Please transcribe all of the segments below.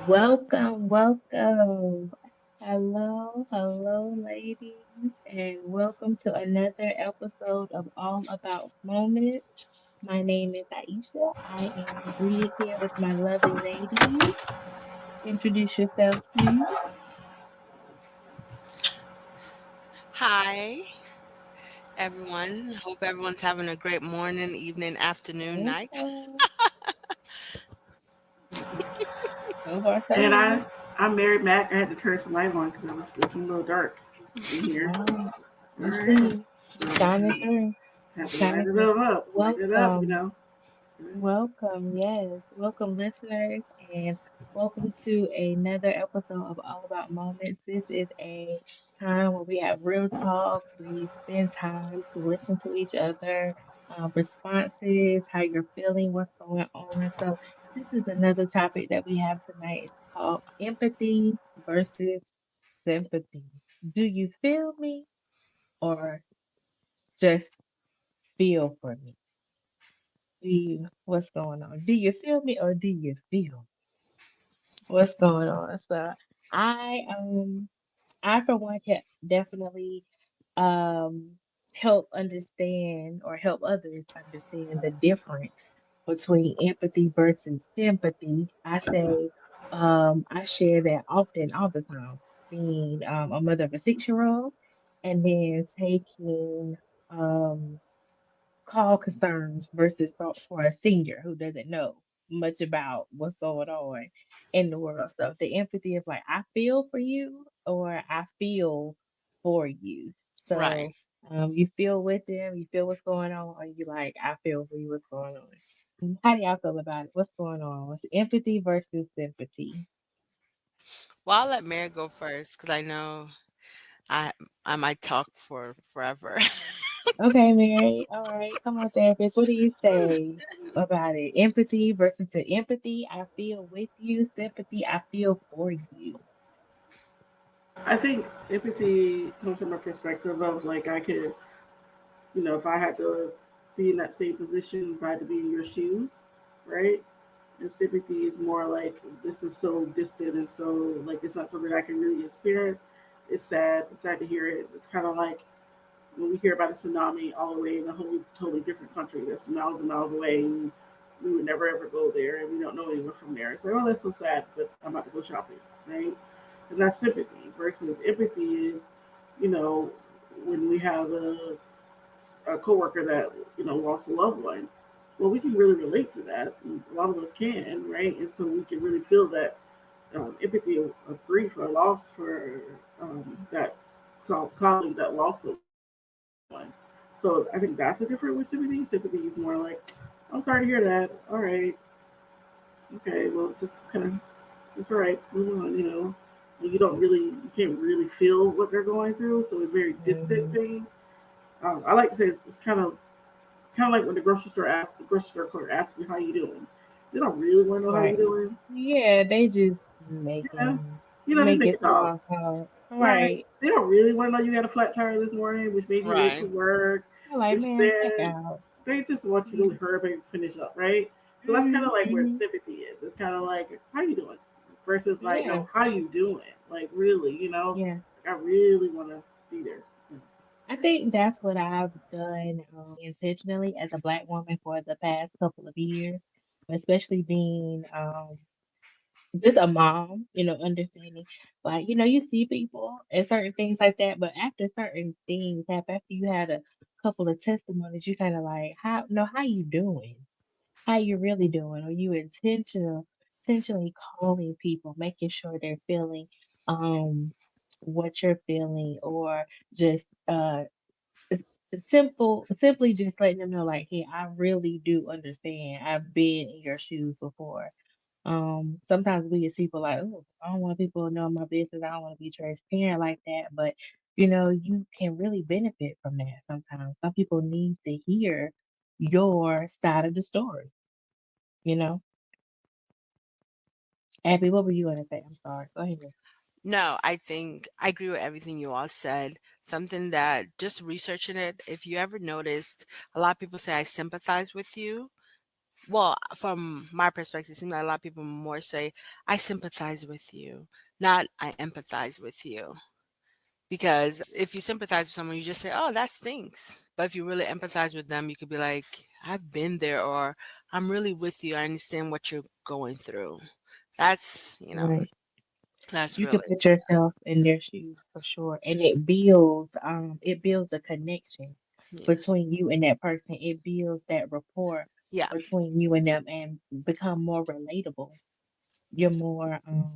Welcome, welcome. Hello, ladies, and welcome to another episode of All About Moments. My name is Aisha. I am greeted here with my lovely ladies. Introduce yourselves, please. Hi, everyone. Hope everyone's having a great morning, evening, afternoon, night. Welcome. So far, so And I, good. I'm married Mac. I had to turn some light on because it was looking a little dark in here. Right. All We right. see. So Shining through. have to light Shining it through. up. Light it up, you Welcome. know. Welcome, yes. Welcome, listeners, and welcome to another episode of All About Moments. This is a time where we have real talk. We spend time to listen to each other, responses, how you're feeling, what's going on. So, this is another topic that we have tonight. It's called empathy versus sympathy. Do you feel me or just feel for me? What's going on? Do you feel me or do you feel what's going on? So I um I for one can definitely um help understand or help others understand the difference between empathy versus sympathy. I share that often all the time, being a mother of a 6 year old and then taking um call concerns versus for a senior who doesn't know much about what's going on in the world. So the empathy is like I feel for you or I feel for you. Right. So you feel with them, you feel what's going on, or you like I feel for you what's going on. How do y'all feel about it? What's going on? What's empathy versus sympathy? Well, I'll let Mary go first because I know I I might talk for forever. Okay, Mary. All right, come on, therapist. What do you say about it? Empathy versus to empathy, I feel with you. Sympathy, I feel for you. I think empathy comes from a perspective of like I could, if I had to be in that same position, if I had to be in your shoes, right? And sympathy is more like this is so distant and so like it's not something I can really experience. It's sad. It's sad to hear it. It's kind of like when we hear about a tsunami all the way in a whole totally different country that's miles and miles away, and we would never ever go there, and we don't know anyone from there. It's like, oh, that's so sad, but I'm about to go shopping, right? And that's sympathy versus empathy is, you know, when we have a coworker that lost a loved one. Well, we can really relate to that. A lot of us can, right? And so we can really feel that empathy of grief or loss for that colleague that lost someone. So I think that's the difference with sympathy. Sympathy is more like, I'm sorry to hear that. All right, okay, well, just kind of, it's all right, move on. You don't really, you can't really feel what they're going through, so it's very distant Hmm. thing. I like to say it's kind of like when the grocery store clerk asks you how you doing. They don't really want to know how you Right. doing. Yeah, they just Yeah, they make make it it through talk. our hard. Right. Right. They don't really want to know you had a flat tire this morning, which made you late to Right. work, I'm like, which man, check then out. they just want you to Yeah. hurry up and finish up, right? So that's kind Hmm. of like where Hmm. sympathy is. It's kind of like, how you doing? Versus like, Yeah. no, how you doing? Like really, Yeah. I really want to be there. I think that's what I've done intentionally as a Black woman for the past couple of years, especially being just a mom, understanding like, you see people and certain things like that, but after certain things happen, after you had a couple of testimonies, you kind of like, how you doing? How you really doing? Are you intentionally calling people, making sure they're feeling um what you're feeling, or just simply just letting them know, like, hey, I really do understand. I've been in your shoes before. Sometimes we as people like, oh, I don't want people to know my business. I don't want to be transparent like that. But you can really benefit from that sometimes. Some people need to hear your side of the story, you know? Abby, what were you gonna say? I'm sorry. Go ahead. No, I think I agree with everything you all said. Something that just researching it, if you ever noticed, a lot of people say I sympathize with you. Well, from my perspective, it seems like a lot of people more say I sympathize with you, not I empathize with you. Because if you sympathize with someone, you just say, "Oh, that stinks." But if you really empathize with them, you could be like, "I've been there," or "I'm really with you. I understand what you're going through." That's, Right. that's You can really, put yourself in their shoes for sure. And it builds a connection yeah. between you and that person. It builds that rapport Yeah, between you and them and become more relatable. You're more um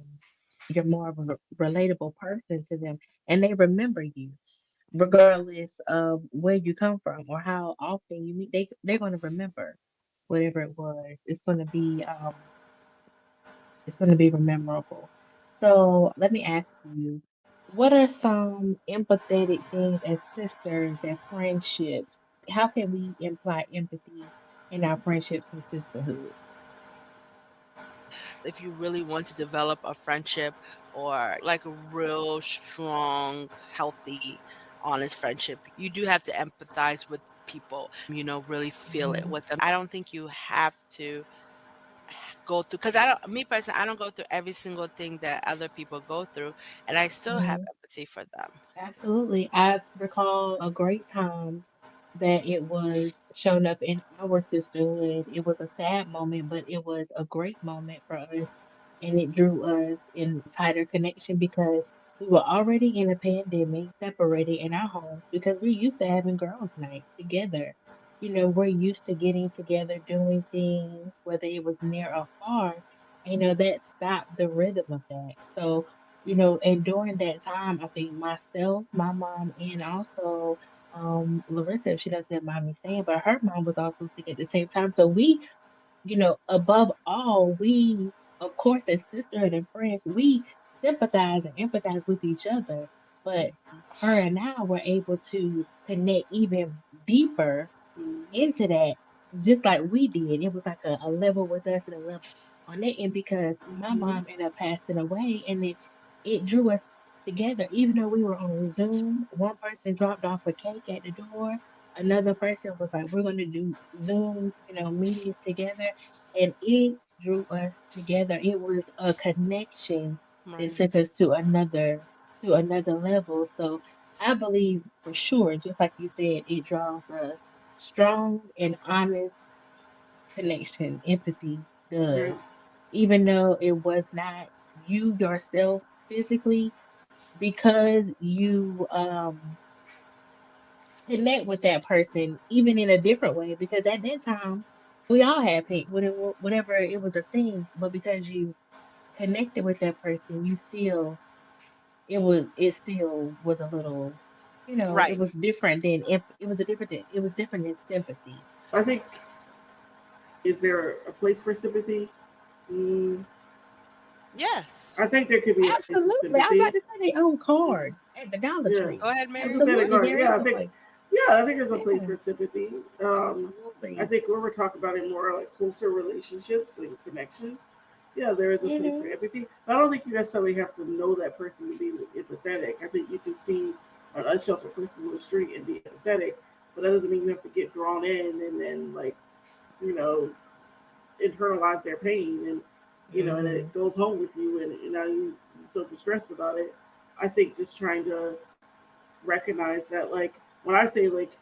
you're more of a relatable person to them and they remember you regardless of where you come from or how often you meet. They're going to remember whatever it was. It's going to be memorable. So let me ask you, what are some empathetic things as sisters and friendships? How can we imply empathy in our friendships and sisterhood? if you really want to develop a friendship or like a real strong, healthy, honest friendship, you do have to empathize with people, really feel it Hmm. with them. I don't think you have to go through, because I don't, me personally, I don't go through every single thing that other people go through, and I still have empathy for them. Absolutely. I recall a great time that it was shown up in our sisterhood. It was a sad moment, but it was a great moment for us. And it drew us in tighter connection because we were already in a pandemic, separated in our homes because we're used to having girls' night together. We're used to getting together, doing things, whether it was near or far. That stopped the rhythm of that. So, and during that time, I think myself, my mom, and also Larissa, if she doesn't mind me saying, but her mom was also sick at the same time. So above all, we, of course, as sisterhood and friends, we sympathize and empathize with each other. But Mhm. her and I were able to connect even deeper Mm-hmm. into that just like we did. It was like a level with us and a level on that end because my Mm-hmm. mom ended up passing away and it drew us together. Even though we were on Zoom, one person dropped off a cake at the door. Another person was like, we're going to do Zoom, meetings together. And it drew us together. It was a connection that Right. took us to another level. So I believe for sure, just like you said, it draws us strong and honest connection, empathy does. Right. Even though it was not you yourself physically, because you connect with that person even in a different way. Because at that time, we all had pain, whatever it was a thing, but because you connected with that person, it still was a little, it Right. was different than it was different than sympathy. I think, is there a place for sympathy? Mm, Yes. I think there could be a place for Absolutely. I was sympathy. about to say they own cards at the Dollar Yeah, Tree. Go ahead, Mary. sympathetic Absolutely. heart. There is Yeah, I a think. place. Yeah, I think there's a place Yeah, for sympathy. I absolutely. think when we're talking about it more like closer relationships and connections, yeah, there is a place for Hmm. empathy. I don't think you necessarily have to know that person to be empathetic. I think you can see an unsheltered person on the street and be empathetic, but that doesn't mean you have to get drawn in and then like you know internalize their pain and and Hmm. it goes home with you and now you're so distressed about it. I think just trying to recognize that like when I say like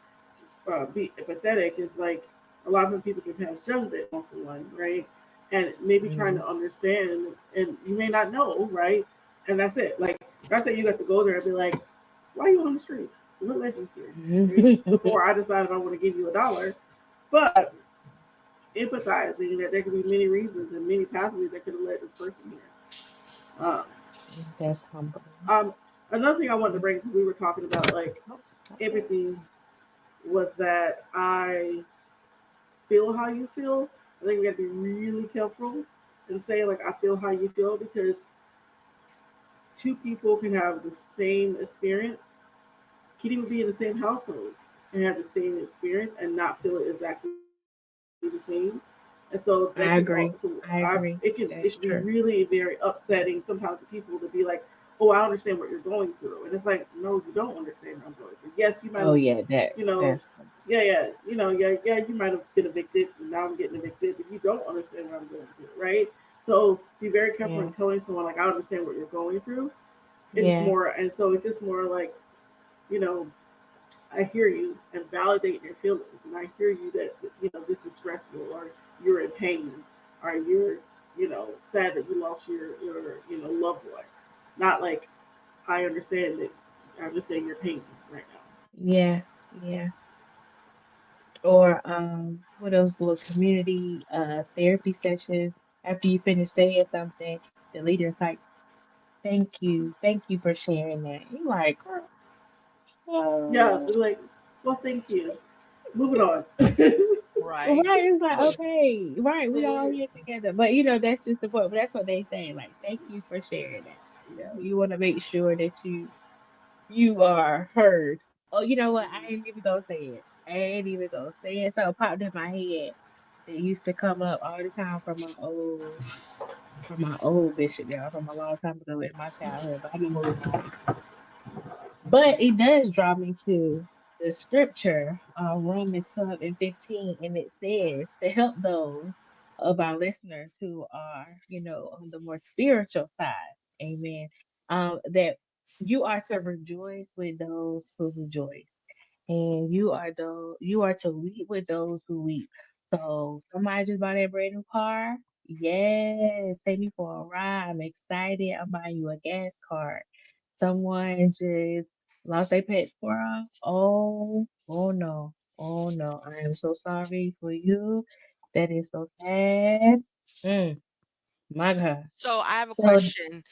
be empathetic is like a lot of people can pass judgment on someone, right? And maybe trying Hmm. to understand, and you may not know, right? And that's it. Like that's it. You have to go there and be like, "Why are you on the street? What led you here?" Right? Before I decided I want to give you $1, but empathizing that there could be many reasons and many pathways that could have led this person here. That's humbling. Um, another thing I wanted to Okay. bring because we were talking about like Oh, okay. empathy was that I feel how you feel. I think we got to be really careful and say like I feel how you feel because two people can have the same experience, can even be in the same household and have the same experience and not feel it exactly the same. And so that can all so I agree. I it can agree. be That's really true. very upsetting sometimes to people to be like, oh, I understand what you're going through, and it's like, no, you don't understand what I'm going through. Yes, you might have, Oh yeah, you know, that's yeah, you might have been evicted, and now I'm getting evicted, but you don't understand what I'm going through, right? So be very careful yeah, in telling someone like I understand what you're going through. It's yeah, more, and so it's just more like, you know, I hear you and validate your feelings, and I hear you that this is stressful, or you're in pain, or you're sad that you lost your loved one. Not like I understand your pain right now. yeah, yeah. Or what else? Little community therapy sessions. After you finish saying something, the leader's like, thank you for sharing that." You like, girl, Yeah, uh, they're like, well, thank you. Moving on. Right. right? It's like, okay, right, we all here together. But that's just important. But that's what they say. Like, thank you for sharing that. You want to make sure that you are heard. Oh, you know what? I ain't even gonna say it. I ain't even gonna say it. So it popped in my head. It used to come up all the time from my old bishop, y'all, from a long time ago in my childhood. But I'm gonna move on. But it does draw me to the scripture, Romans 12 and 15, and it says to help those of our listeners who are, on the more spiritual side, amen. That you are to rejoice with those who rejoice, and you are to weep with those who weep. So somebody just bought a brand new car. Yes, take me for a ride. I'm excited. I'm buying you a gas card. Someone just lost their pet squirrel. Oh no. Oh no. I am so sorry for you. That is so sad. Mm, my God. So I have a So question.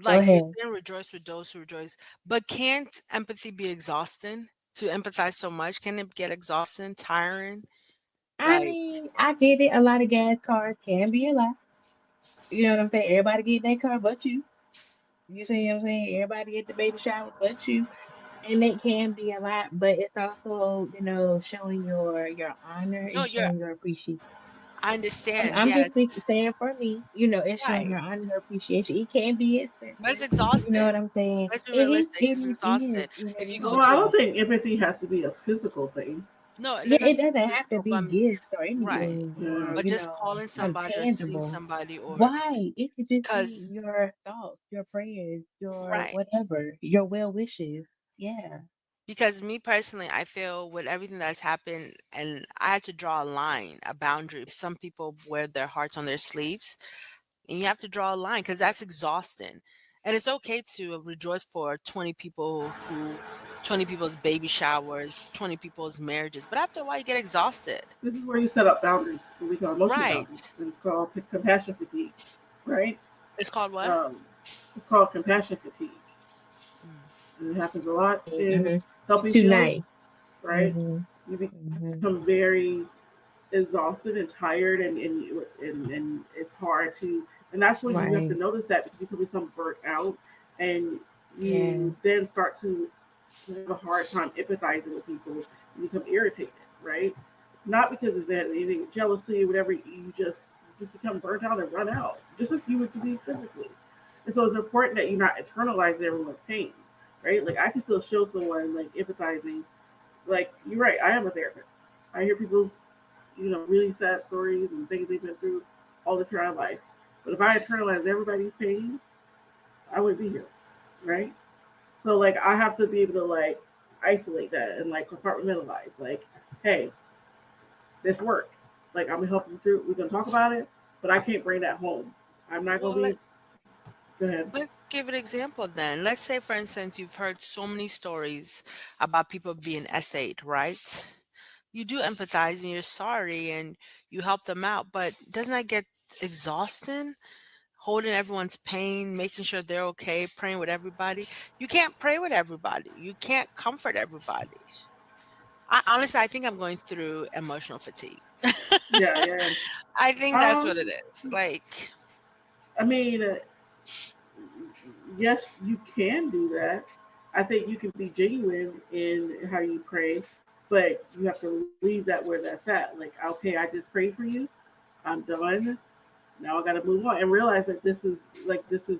go Like you're ahead. saying rejoice with those who rejoice, but can't empathy be exhausting to empathize so much? Can it get exhausting, tiring? I Like, mean, I get it. A lot of gas cars can be a lot. You know what I'm saying? Everybody get in their car but you. You see what I'm saying? Everybody at the baby shower but you. And it can be a lot, but it's also, showing your honor no, and you're showing your appreciation. I I'm, understand, I'm just yes. saying for me, it's showing Right. your honor, your appreciation. It can be But it's expensive. You know exhausting. what I'm saying? Let's be It is, realistic. It's it is, exhausting. you If you know. go Well, I to don't a think empathy has to be a physical thing. no, it Yeah, doesn't have it to be doesn't have to physical, but be gifts or right. anything or, Yeah. But just calling something somebody or seeing tangible. somebody or Why? It could just be because your thoughts, your prayers, your right. whatever, your well wishes. Yeah. Because me personally, I feel with everything that's happened, and I had to draw a line, a boundary. Some people wear their hearts on their sleeves, and you have to draw a line because that's exhausting. And it's okay to rejoice for 20 people's baby showers, 20 people's marriages. But after a while, you get exhausted. This is where you set up boundaries, what we call emotional boundaries. Right. And it's called compassion fatigue, right? It's called what? Um, it's called compassion fatigue. Mm. And it happens a lot in Mm-hmm. You're helping too fields, nice. right? Mm-hmm. You Mm-hmm. become very exhausted and tired, and it's hard to. And that's when you have to Right. notice that because you can become burnt out, and Yeah. you then start to have a hard time empathizing with people. You become irritated, right? Not because it's anything jealousy or whatever. You just become burnt out and run out, just as you would be physically. And so it's important that you're not internalizing everyone's pain, right? Like I can still show someone like empathizing. Like you're right, I am a therapist. I hear people's really sad stories and things they've been through all the time in life. But if I internalize everybody's pain, I wouldn't be here, right? So like I have to be able to like isolate that and like compartmentalize. Like, hey, this work. Like I'm gonna help you through. We're gonna talk about it, but I can't bring that home. I'm not gonna Well, be. Go ahead. let's give an example then. Let's say, for instance, you've heard so many stories about people being essayed, right? You do empathize and you're sorry and you help them out, but doesn't that get exhausting? Holding everyone's pain, making sure they're okay, praying with everybody. You can't pray with everybody. You can't comfort everybody. I think I'm going through emotional fatigue. Yeah, yeah. I think that's what it Um, is. Like, I mean, yes, you can do that. I think you can be genuine in how you pray, but you have to leave that where that's at. Like, okay, I just prayed for you. I'm done. Now I got to move on and realize that this is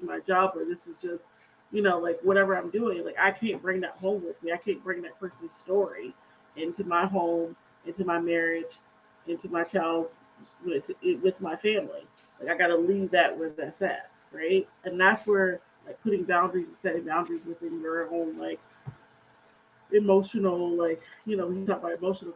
my job, or this is just, like whatever I'm doing. Like, I can't bring that home with me. I can't bring that person's story into my home, into my marriage, into my child's, with my family. Like, I got to leave that where that's at, right? And that's where, like, putting boundaries and setting boundaries within your own, like, emotional, like, when you talk about emotional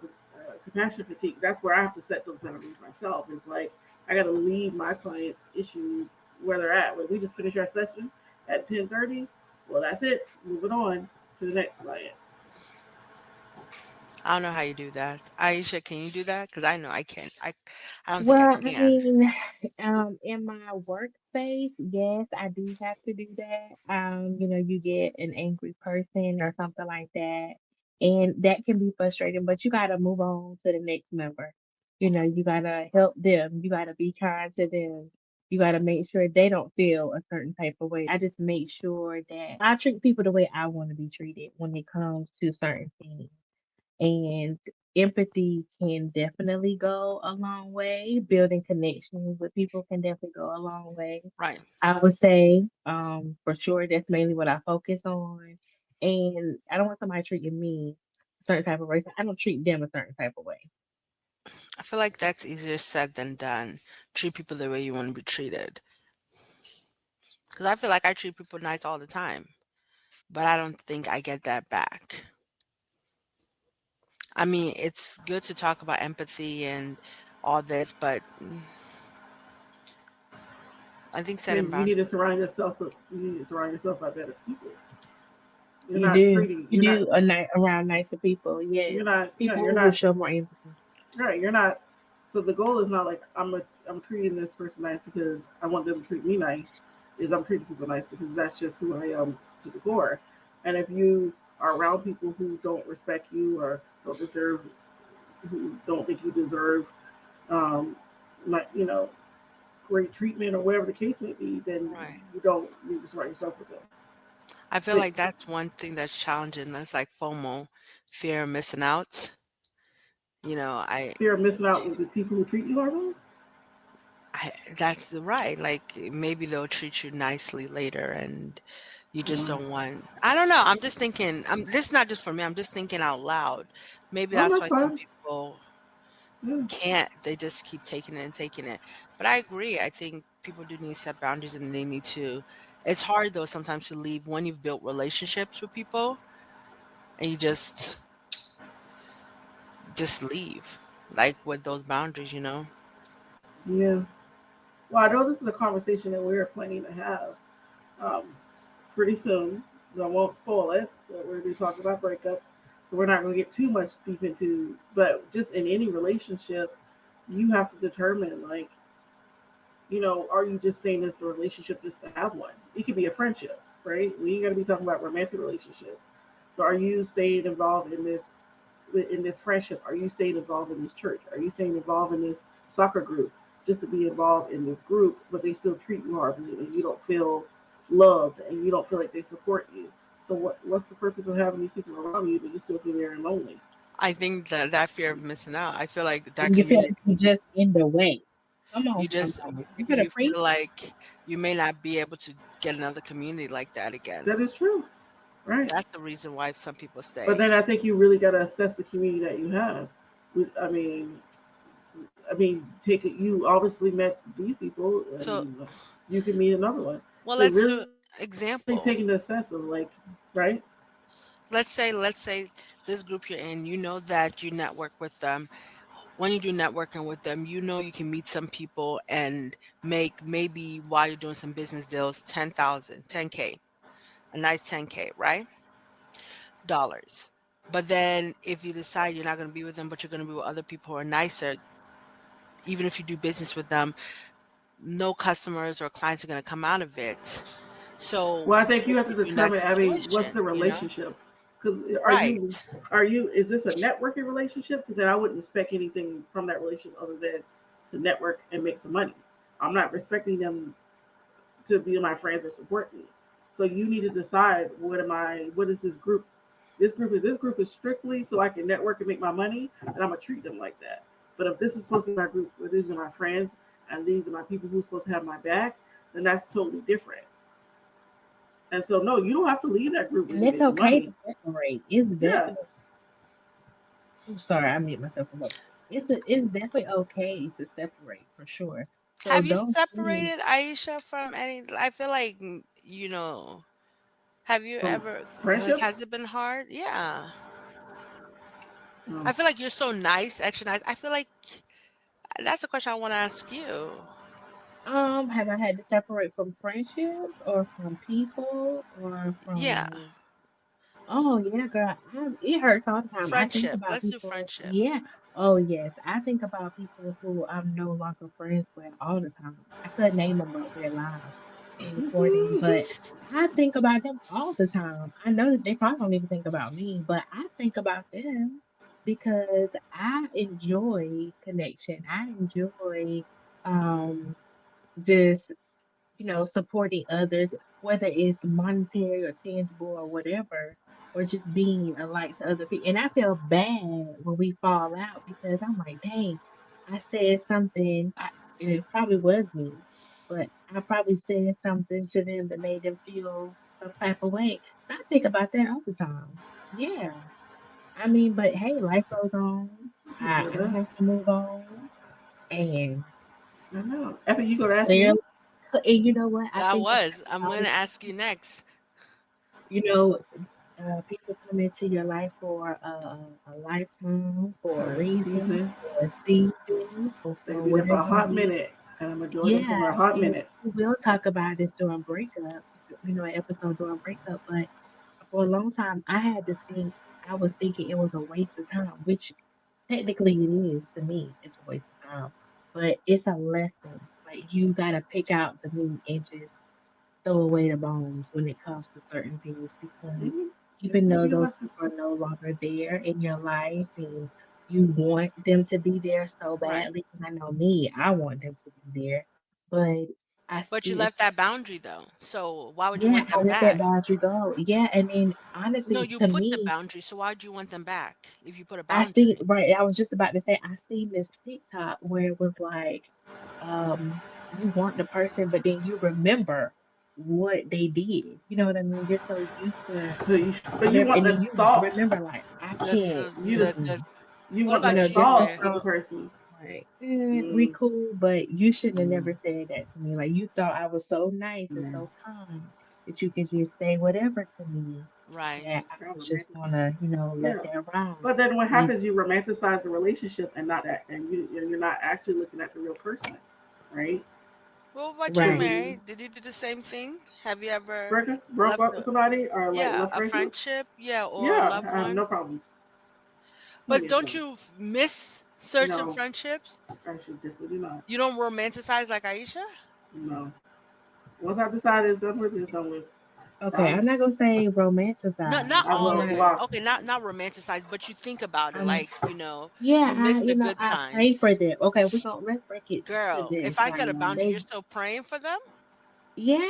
compassion fatigue, that's where I have to set those boundaries myself. It's like, I got to leave my clients' issues where they're at. When we just finish our session at 10:30, well, that's it. Moving on to the next client. I don't know how you do that. Aisha, can you do that? Because I know I can't. I don't think I Well, I can. mean, in my workspace, yes, I do have to do that. You get an angry person or something like that, and that can be frustrating, but you gotta move on to the next member. You gotta help them. You gotta be kind to them. You gotta make sure they don't feel a certain type of way. I just make sure that I treat people the way I want to be treated when it comes to certain things. And empathy can definitely go a long way. Building connections with people can definitely go a long way. Right. I would say, for sure, that's mainly what I focus on. And I don't want somebody treating me a certain type of way. So I don't treat them a certain type of way. I feel like that's easier said than done. Treat people the way you want to be treated. Because I feel like I treat people nice all the time, but I don't think I get that back. I mean, it's good to talk about empathy and all this, but I think You, setting you need boundaries. to surround yourself with you need to surround yourself by better people. You're You not do. treating. You do a night around nicer people. Yes. You're not. Yeah, People you're who will not. show more empathy. Right. You're not. So the goal is not like I'm treating this person nice because I want them to treat me nice. Is I'm treating people nice because that's just who I am to the core. And if you are around people who don't respect you or who don't think you deserve, um, like, great treatment or whatever the case may be, then Right. you don't need to surround yourself with them. I feel But like that's one thing that's challenging. That's like FOMO, fear of missing out. You know, fear of missing out with the people who treat you horrible. I that's right. Like maybe they'll treat you nicely later and you just don't want. I don't know. I'm just thinking, this is not just for me. I'm just thinking out loud. Maybe Oh, that's that's why some fine. people Yeah, can't. They just keep taking it and taking it. But I agree. I think people do need to set boundaries and they need to. It's hard though sometimes to leave when you've built relationships with people and you just leave like with those boundaries, you know? yeah. Well, I know this is a conversation that we're planning to have um, pretty soon. So I won't spoil it, but we're going to be talking about breakups. So we're not going to get too much deep into, but just in any relationship, you have to determine, like, are you just saying this relationship just to have one? It could be a friendship, right? We ain't got to be talking about romantic relationship. So are you staying involved in this friendship? Are you staying involved in this church? Are you staying involved in this soccer group just to be involved in this group, but they still treat you horribly and you don't feel loved and you don't feel like they support you? So what's the purpose of having these people around you, but you still feel very lonely? I think that fear of missing out, I feel like that And you feel community, like you're just in the way. Come on, you just somebody. You better you preach. feel like you may not be able to get another community like that again. That is true, right? That's the reason why some people But stay. then I think you really got to assess the community that you have. I mean, take it. You obviously met these people. I So, mean, you can meet another one. well, So let's really do taking the assess of, example. like, right? Let's say this group you're in, you know that you network with them. When you do networking with them, you know you can meet some people and make maybe while you're doing some business deals 10,000, 10K, a nice 10K, right? Dollars. But then if you decide you're not going to be with them, but you're going to be with other people who are nicer, even if you do business with them, no customers or clients are going to come out of it. So Well, I think you what have do to you do in that determine, Abby, what's situation? the You know, relationship? Because Right. is this a networking relationship? Because then I wouldn't expect anything from that relationship other than to network and make some money. I'm not expecting them to be my friends or support me. So you need to decide what is this group? This group is strictly so I can network and make my money, and I'm gonna treat them like that. But if this is supposed to be my group, where these are my friends and these are my people who's supposed to have my back, then that's totally different. And so no, you don't have to leave that group when And you're it's making okay to money. separate. It's Yeah. definitely. I'm sorry, I mute myself from up. It's definitely okay to separate for sure. So Have you don't feel separated Aisha from any? I feel like have you From ever? friendships. Has it been hard? Yeah. No. I feel like you're so nice, extra nice. I feel like that's a question I want to ask you. have I had to separate from friendships or from people or Yeah. from oh yeah, girl. It hurts all the time. I think Friendship. about Let's do people. friendship. Yeah. Oh yes. I think about people who I'm no longer friends with all the time. I could name them, but we're live and recording. But I think about them all the time. I know that they probably don't even think about me, but I think about them because I enjoy connection. I enjoy Mm. um just supporting others, whether it's monetary or tangible or whatever, or just being a light to other people. And I feel bad when we fall out because I'm like, dang, I said something, and it probably was me, but I probably said something to them that made them feel some type of way. And I think about that all the time. Yeah. I mean, but hey, life goes on. It sure I does. have to move on. And I know. Effie, you gonna ask clearly, me? and you know what? I I think about was. it I'm all going the to ask you time. next. You know, people come into your life for a lifetime, for a For a reason, season. for a season, or They for be there for a whatever it hot is. minute, and I'm gonna enjoy them for Yeah, a hot and minute. we will talk about this during breakup, an episode during breakup, but for a long time, I was thinking it was a waste of time, which technically it is to me. It's a waste of time, but it's a lesson. Like you gotta pick out the meat and just throw away the bones when it comes to certain things because Mm-hmm. even It'll though be a those lesson. people are no longer there in your life and you want them to be there so Right. badly, and I know me, I want them to be there, but I But you see left that boundary though. So why would you yeah, want I them let that back? boundary go. Yeah, and then No, honestly, you to put the me, boundary. So why would you want them back if you put a I see boundary? right. I was just about to say I seen this TikTok where it was like, you want the person, but then you remember what they did. You know what I mean? You're so used to So but you whatever, want and the then you thought. remember like I can't. You The you what want the about you, Just the thought Mary? of the thought. person. Like, we Mm, cool, but you shouldn't have mm, never said that to me. Like, you thought I was so nice and mm. so kind that you could just say whatever to me Right. that I I was just romanticize. gonna, let Yeah. that ride. But then what And happens? You romanticize the relationship and not that, and you're not actually looking at the real person, right? What about you, Because right. when you Mary? Did you do the same thing? Have you ever broke left up with a somebody or like yeah, left a friendship, friendship, yeah, or a yeah, loved I have no one? problems. But Plenty of don't problems. you miss certain No, friendships? I should definitely not. You don't romanticize like Aisha? No. Once I decide it's done with, it's done with. Okay, I'm I'm not gonna say Not romanticize. I I'm all will of not. it. block. Okay, not romanticize, but you think about it I'm. like, Yeah, you miss the good I pray times. for them. Okay, let's break it to Girl, this. if I set Like a boundary, you're they, still praying for them? yeah,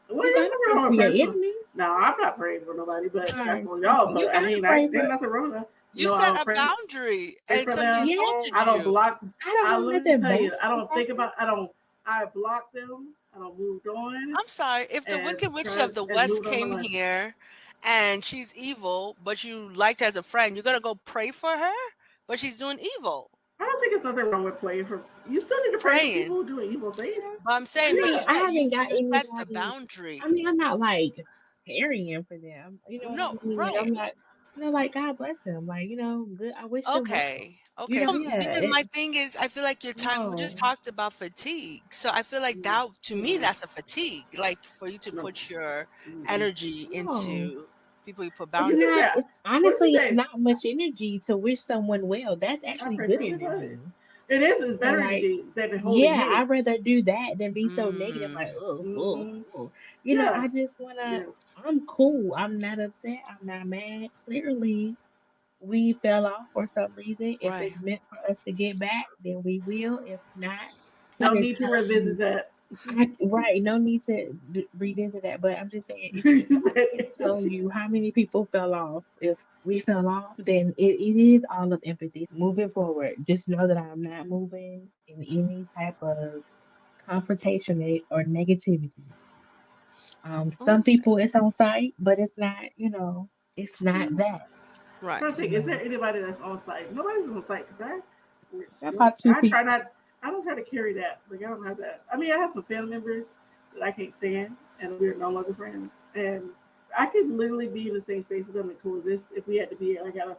Well, you there's gotta nothing pray wrong for with your praying for. enemies. Now I'm not praying for nobody, but All that's right, for so y'all. you But I gotta mean, pray ain't for. nothing wrong with that. You set a Pray, boundary pray and for somebody them. Yeah, assaulted I don't you. block. I don't I have literally nothing tell bad you, I to don't think say. about. I don't. I block them. I don't moved on I'm sorry, if the and Wicked Witch try of the and West moved on my came life. here and she's evil, but you liked her as a friend, you're gonna go pray for her? But she's doing evil. I don't think there's nothing wrong with praying for. You still need to pray for people Praying. who doing evil things. Yeah, But I'm I saying, but mean, you I set haven't got you set the anybody. I boundary. mean, I'm not like carrying for them. You know what I No, mean? Like right. I'm not. Like God bless them. Like good. I wish them well. Okay. Okay. So Yeah. because my thing is I feel like your time we just No. talked about fatigue. So I feel like Mm, that to me mm-mm. that's a fatigue. Like for you to No. put your Mm-mm. energy No. into people you put What It's you just boundaries not. with. said? It's What did you honestly, it's say? not much energy to wish someone well. That's I actually pray for good everybody. energy. It is. It's So better like, energy than holding yeah, hate. I'd rather do that than be so negative, Mm, like, oh, oh, Mm-hmm. oh. I Yes. just wanna, Yes. I'm cool. I'm not upset. I'm not mad. Clearly, we fell off for some reason. If right. it's meant for us to get back, then we will. If not, I No can need to tell revisit you, that. right, no need to revisit that. But I'm just saying, it's, You I said can't tell you how many people fell off. If we fell off, then it is all of empathy. Moving forward, just know that I'm not moving in any type of confrontation or negativity. Oh, Some people it's on site, but it's not, it's not that, right. trying to you think, is there know. anybody that's on site? Nobody's on site because Got about two I try people. not. I don't try to carry that. Like I don't have that. I mean, I have some family members that I can't stand, and we're no longer friends. And I could literally be in the same space with them and coexist if we had to be like at a,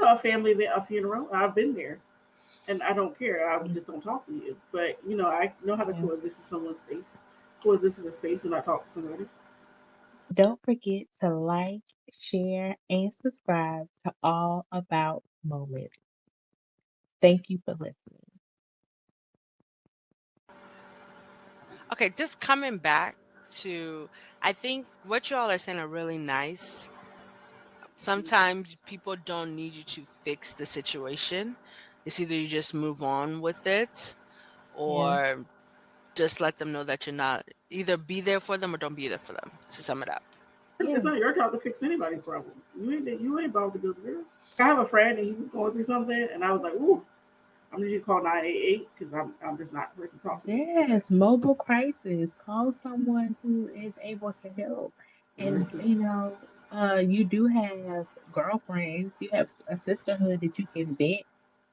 a family event, a funeral. I've been there, and I don't care. I Yeah, just don't talk to you. But I know how to yeah. coexist in someone's space, coexist in a space, and I talk to somebody. Don't forget to like, share, and subscribe to All About Moments. Thank you for listening. Okay, just coming back to, I think what you all are saying are really nice. Sometimes people don't need you to fix the situation. It's either you just move on with it, Yeah, or just let them know that you're not, either be there for them or don't be there for them, to sum it up. It's yeah, not your job to fix anybody's problems. You ain't bothered to do it. I have a friend and he was going through something, and I was like, ooh, I'm just gonna call 988 because I'm just not the person to talk to. yes. Mobile crisis. Call someone who is able to help. And, you do have girlfriends, you have a sisterhood that you can vent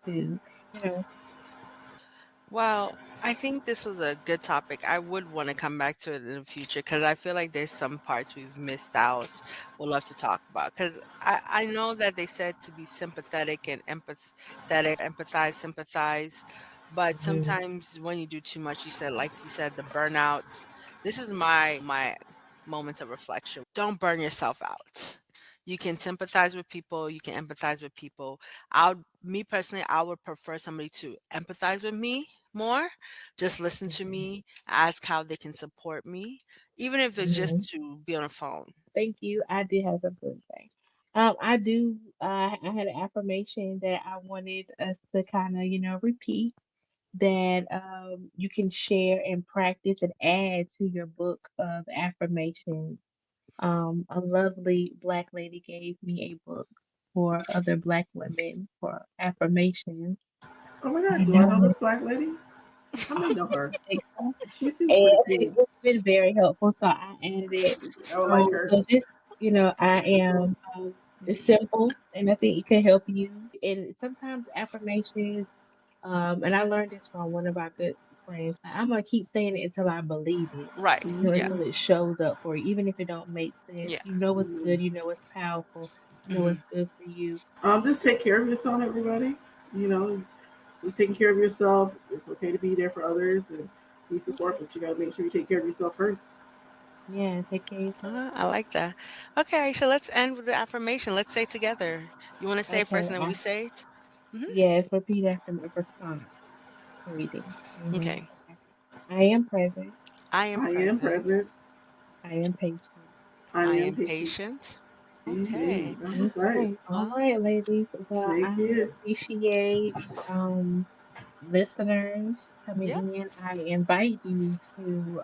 to, you know. Well, I think this was a good topic. I would want to come back to it in the future because I feel like there's some parts we've missed out. We'll love to talk about because I know that they said to be sympathetic and empathetic, empathize, sympathize. But Mhm. sometimes when you do too much, like you said, the burnouts. This is my moments of reflection. Don't burn yourself out. You can sympathize with people. You can empathize with people. Me personally, I would prefer somebody to empathize with me more. Just listen to Mhm. me, ask how they can support me, even if it's Mhm. just to be on a phone. Thank you. I did have something to say. I do. I had an affirmation that I wanted us to kind of, repeat that you can share and practice and add to your book of affirmations. A lovely black lady gave me a book for other black women for affirmations, Oh my god, and do I know this black lady? I may know her. think so. She seems And pretty cool. it's been very helpful. So I added it. I would like her. So just, I am it's Mhm. simple and I think it can help you. And sometimes affirmations, and I learned this from one of our good friends. I'm gonna keep saying it until I believe it. Right. Yeah. Until it shows up for you, even if it don't make sense. Yeah. You know it's Mm-hmm. good. You know it's powerful. You know Hmm. it's good for you. Just take care of yourself, everybody. You know, just taking care of yourself. It's okay to be there for others and be Okay. support, but you gotta make sure you take care of yourself first. Yeah, take care of yourself I first. like that. Okay, so let's end with the affirmation. Let's say it together. You want to say it first Okay. and then we say it? Hmm. Yes, repeat after me. Response reading. Okay. Okay. I am present. I am I am present. present. I am patient. I I am am patient. patient. Hey, Okay. that was nice. Okay. All Well, right, ladies. Well, Thank I you. appreciate listeners coming yep. in. I invite you to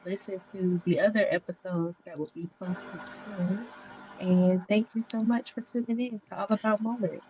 listen to the other episodes that will be posted soon. And thank you so much for tuning in to All About Moments.